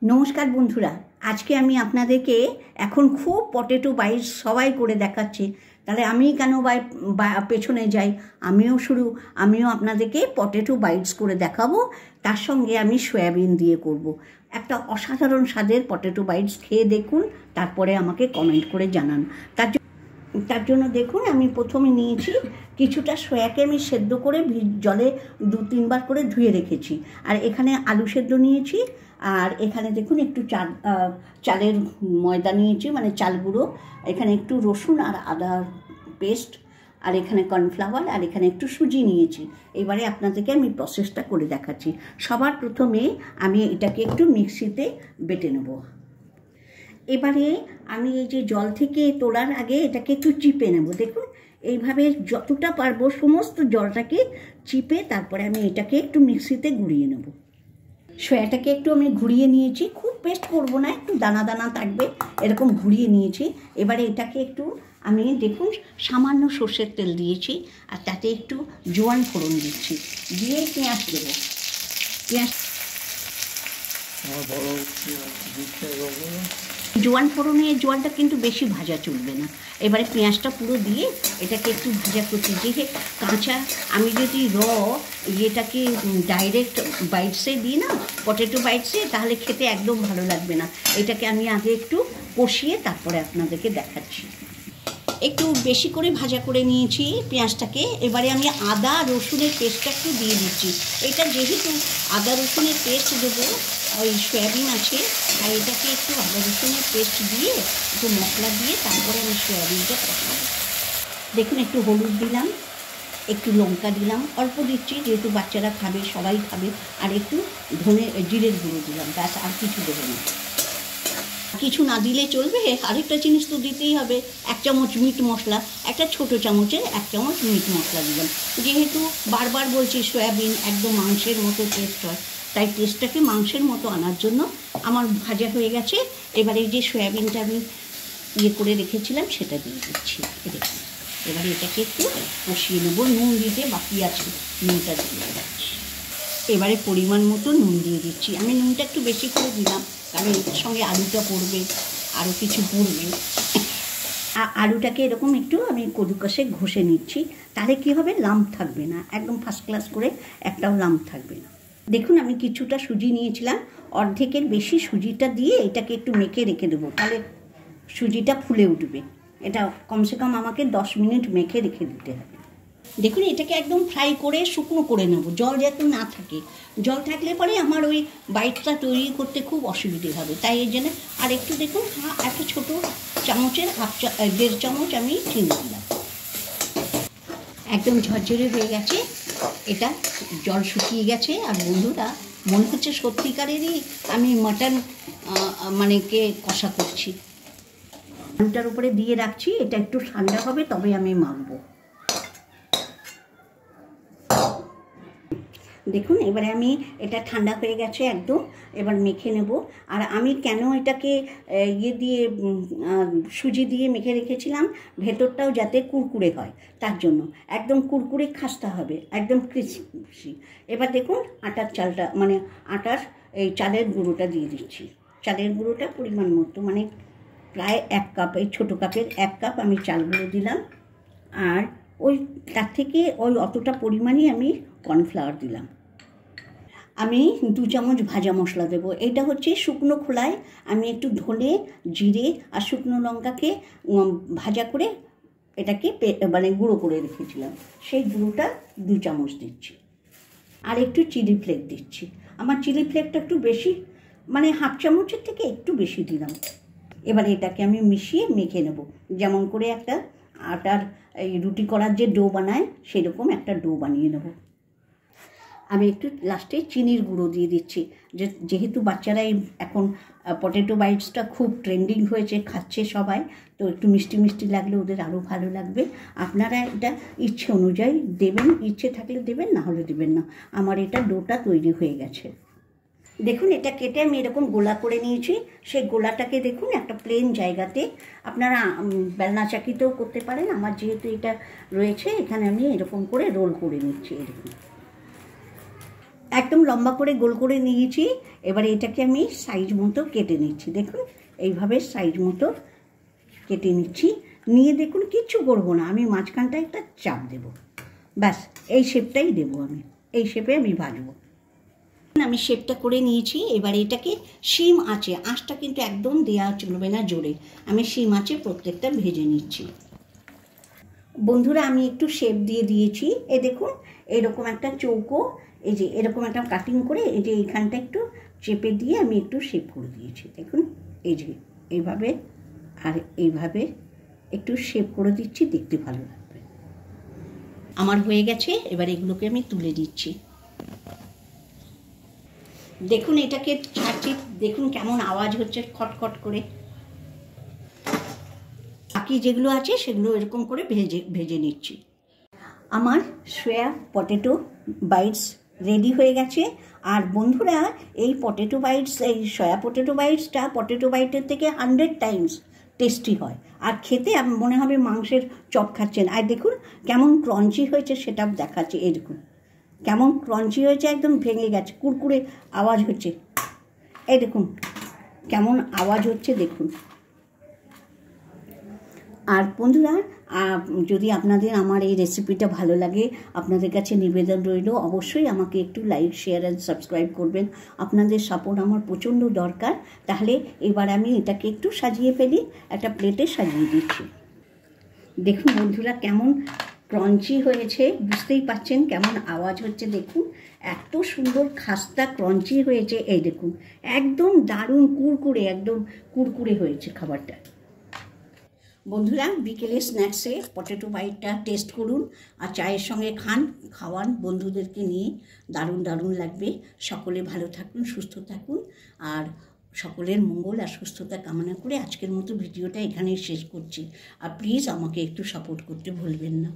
নমস্কার বন্ধুরা, আজকে আমি আপনাদেরকে এখন খুব পটেটো বাইটস সবাই করে দেখাচ্ছে। তাহলে আমি কেন পেছনে যাই, আমিও আপনাদেরকে পটেটো বাইটস করে দেখাবো। তার সঙ্গে আমি সয়াবিন দিয়ে করব একটা অসাধারণ স্বাদের পটেটো বাইটস। খেয়ে দেখুন, তারপরে আমাকে কমেন্ট করে জানান। তার জন্য দেখুন, আমি প্রথমে নিয়েছি কিছুটা সয়াকে আমি সেদ্ধ করে জলে 2-3 বার করে ধুয়ে রেখেছি। আর এখানে আলু সেদ্ধ নিয়েছি। আর এখানে দেখুন একটু চালের ময়দা নিয়েছি, মানে চাল গুঁড়ো। এখানে একটু রসুন আর আদা পেস্ট, আর এখানে কর্নফ্লাওয়ার, আর এখানে একটু সুজি নিয়েছি। এবারে আপনাদেরকে আমি প্রসেসটা করে দেখাচ্ছি। সবার প্রথমে আমি এটাকে একটু মিক্সিতে বেটে নেব। এবারে আমি এই যে জল থেকে তোলার আগে এটাকে একটু চিপে নেব। দেখুন, এইভাবে যতটা পারবো সমস্ত জলটাকে চিপে তারপরে আমি এটাকে একটু মিক্সিতে গুঁড়িয়ে নেব। সয়াটাকে একটু আমি ঘুরিয়ে নিয়েছি, খুব পেস্ট করব না, একটু দানা দানা থাকবে এরকম ঘুরিয়ে নিয়েছি। এবারে এটাকে একটু আমি দেখুন সামান্য সর্ষের তেল দিয়েছি, আর তাতে একটু জোয়ান ফোড়ন দিচ্ছি, দিয়ে পেঁয়াজ দেবো। জোয়ান ফোড়নে জোয়ানটা কিন্তু বেশি ভাজা চলবে না। এবারে পেঁয়াজটা পুরো দিয়ে এটাকে একটু ভাজা করছি। যেহেতু কাঁচা, আমি যদি এটাকে ডাইরেক্ট বাইটসে দিই না, পটেটো বাইটসে, তাহলে খেতে একদম ভালো লাগবে না। এটাকে আমি আগে একটু কষিয়ে তারপরে আপনাদেরকে দেখাচ্ছি। একটু বেশি করে ভাজা করে নিয়েছি পেঁয়াজটাকে। এবারে আমি আদা রসুনের পেস্টটা একটু দিয়ে দিচ্ছি। এটা যেহেতু আদা রসুনের পেস্ট দেবো, ওই সয়াবিন আছে, আর এটাকে একটু আদা রসুনের পেস্ট দিয়ে একটু মশলা দিয়ে তারপরে আমি সয়াবিনটা কষাবো। দেখুন, একটু হলুদ দিলাম, একটু লঙ্কা দিলাম, অল্প দিচ্ছি যেহেতু বাচ্চারা খাবে, সবাই খাবে। আর একটু জিরের গুঁড়ো দিলাম, ব্যাস, আর কিছু দেবো না। কিছু না দিলে চলবে। আরেকটা জিনিস তো দিতেই হবে, 1 চামচ মিট মশলা, একটা ছোটো চামচের 1 চামচ মিট মশলা দিলাম। যেহেতু বারবার বলছি সয়াবিন একদম মাংসের মতো টেস্ট হয়, তাই টেস্টটাকে মাংসের মতো আনার জন্য আমার ভাজা হয়ে গেছে। এবারে যে সয়াবিনটা আমি করে রেখেছিলাম সেটা দিয়ে দিচ্ছি। এবারে এটাকে একটু কষিয়ে নেবো। নুন দিতে বাকি আছে, নুনটা দিয়ে দিচ্ছি। এবারে পরিমাণ মতো নুন দিয়ে দিচ্ছি। আমি নুনটা একটু বেশি করে দিলাম, কারণ এর সঙ্গে আলুটা পড়বে, আরও কিছু পড়বে। আলুটাকে এরকম একটু আমি কদুকষে ঘষে নিচ্ছি, তাহলে কী হবে, লাম্প থাকবে না, একদম ফার্স্ট ক্লাস করে একটাও লাম্প থাকবে না। দেখুন, আমি কিছুটা সুজি নিয়েছিলাম, অর্ধেকের বেশি সুজিটা দিয়ে এটাকে একটু মেখে রেখে দেবো, তাহলে সুজিটা ফুলে উঠবে। এটা কমসে কম আমাকে 10 মিনিট মেখে রেখে দিতে হবে। দেখুন, এটাকে একদম ফ্রাই করে শুকনো করে নেব, জল যাতে না থাকে। জল থাকলে পরে আমার ওই বাইটটা তৈরি করতে খুব অসুবিধে হবে, তাই এই জন্য। আর একটু দেখুন, একটা ছোটো চামচের 1.5 চামচ আমি চিনি দিলাম। একদম ঝরঝরে হয়ে গেছে, এটা জল শুকিয়ে গেছে। আর বন্ধুরা, মনে হচ্ছে সত্যিকারেরই আমি মাটন কষা করছি। আলুটার উপরে দিয়ে রাখছি, এটা একটু ঠান্ডা হবে তবে আমি মাখবো। দেখুন, এবারে আমি এটা ঠান্ডা হয়ে গেছে একদম, এবার মেখে নেব। আর আমি কেন এটাকে দিয়ে সুজি দিয়ে মেখে রেখেছিলাম, ভেতরটাও যাতে কুরকুরে হয়, তার জন্য। একদম কুরকুরে খাস্তা হবে, একদম ক্রিসপি। এবার দেখুন, আটার এই চালের গুঁড়োটা দিয়ে দিচ্ছি। চালের গুঁড়োটা পরিমাণ মতো, মানে প্রায় 1 কাপ, এই ছোটো কাপের 1 কাপ আমি চাল গুঁড়ো দিলাম। আর তার থেকে অতটা পরিমাণই আমি কর্নফ্লাওয়ার দিলাম। আমি 2 চামচ ভাজা মশলা দেবো। এটা হচ্ছে শুকনো খোলায় আমি একটু ধনে, জিরে আর শুকনো লঙ্কাকে ভাজা করে এটাকে গুঁড়ো করে রেখেছিলাম, সেই গুঁড়োটা 2 চামচ দিচ্ছি। আর একটু চিলি ফ্লেক্স দিচ্ছি। আমার চিলি ফ্লেক্সটা একটু বেশি, 1/2 চামচের থেকে একটু বেশি দিলাম। এবারে এটাকে আমি মিশিয়ে মেখে নেব, যেমন করে একটা আটার এই রুটি করার যে ডো বানায় সেরকম একটা ডো বানিয়ে নেব। আমি একটু লাস্টে চিনির গুঁড়ো দিয়ে দিচ্ছি, যেহেতু বাচ্চারা এখন পটেটো বাইটসটা খুব ট্রেন্ডিং হয়েছে, খাচ্ছে সবাই, তো একটু মিষ্টি মিষ্টি লাগলে ওদের আরও ভালো লাগবে। আপনারা এটা ইচ্ছে অনুযায়ী দেবেন, ইচ্ছে থাকলে দেবেন, না হলে দেবেন না। আমার এটা ডোটা তৈরি হয়ে গেছে। দেখুন, এটা কেটে আমি এরকম গোলা করে নিয়েছি। সেই গোলাটাকে দেখুন একটা প্লেন জায়গাতে, আপনারা বেলনা চাকিতেও করতে পারেন। আমার যেহেতু এটা রয়েছে, এখানে আমি এরকম করে রোল করে নিচ্ছি। এরকম একদম লম্বা করে গোল করে নিয়েছি। এবারে এটাকে আমি সাইজ মতো কেটে নিচ্ছি। দেখুন এইভাবে সাইজ মতো কেটে নিচ্ছি। নিয়ে দেখুন কিচ্ছু করবো না, আমি মাঝখানটা একটা চাপ দেব, ব্যাস এই শেপটাই দেবো। আমি এই শেপে আমি ভাজবো। আমি শেপটা করে নিয়েছি। এবার এটাকে সিম আঁচে, আঁচটা কিন্তু একদম দেওয়া চলবে না জোরে, আমি সিম আঁচে প্রত্যেকটা ভেজে নিচ্ছি। বন্ধুরা আমি একটু শেপ দিয়ে দিয়েছি। এই দেখুন এরকম একটা চৌকো, এই যে এরকম একটা কাটিং করে এই যে এইখানটা একটু চেপে দিয়ে আমি একটু শেপ করে দিয়েছি। দেখুন এই যে এইভাবে আর এইভাবে একটু শেপ করে দিচ্ছি, দেখতে ভালো লাগবে। আমার হয়ে গেছে। এবার এগুলোকে আমি তুলে দিচ্ছি। দেখুন এটাকে ছাড়ছি, দেখুন কেমন আওয়াজ হচ্ছে খটখট করে। বাকি যেগুলো আছে সেগুলো এরকম করে ভেজে নিচ্ছি। আমার সয়া পটেটো বাইটস রেডি হয়ে গেছে। আর বন্ধুরা এই পটেটো বাইটস, এই সয়া পটেটো বাইটসটা পটেটো বাইটের থেকে 100 টাইমস টেস্টি হয়, আর খেতে মনে হবে মাংসের চপ খাচ্ছেন। আর দেখুন কেমন ক্রঞ্চি হয়েছে সেটা দেখাচ্ছে। এই দেখুন কেমন ক্রঞ্চি হয়েছে, একদম ভেঙে গেছে, কুরকুরে আওয়াজ হচ্ছে। এই দেখুন কেমন আওয়াজ হচ্ছে দেখুন। আর বন্ধুরা যদি আপনাদের আমার এই রেসিপিটা ভালো লাগে, আপনাদের কাছে নিবেদন রইল অবশ্যই আমাকে একটু লাইক, শেয়ার অ্যান্ড সাবস্ক্রাইব করবেন। আপনাদের সাপোর্ট আমার প্রচণ্ড দরকার। তাহলে এবার আমি এটাকে একটু সাজিয়ে ফেলি, একটা প্লেটে সাজিয়ে দিচ্ছি। দেখুন বন্ধুরা কেমন ক্রঞ্চি হয়েছে, বুঝতেই পাচ্ছেন কেমন আওয়াজ হচ্ছে। দেখুন এত সুন্দর খাস্তা ক্রঞ্চি হয়েছে। এই দেখুন একদম দারুণ কুরকুরে, একদম কুরকুরে হয়েছে খাবারটা। বন্ধুরা বিকেলে স্ন্যাক্সে পটেটো বাইটটা টেস্ট করুন আর চায়ের সঙ্গে খাওয়ান বন্ধুদেরকে নিয়ে, দারুণ দারুণ লাগবে। সকলে ভালো থাকুন, সুস্থ থাকুন, আর সকলের মঙ্গল আর সুস্থতা কামনা করে আজকের মতো ভিডিওটা এখানেই শেষ করছি। আর প্লিজ আমাকে একটু সাপোর্ট করতে ভুলবেন না।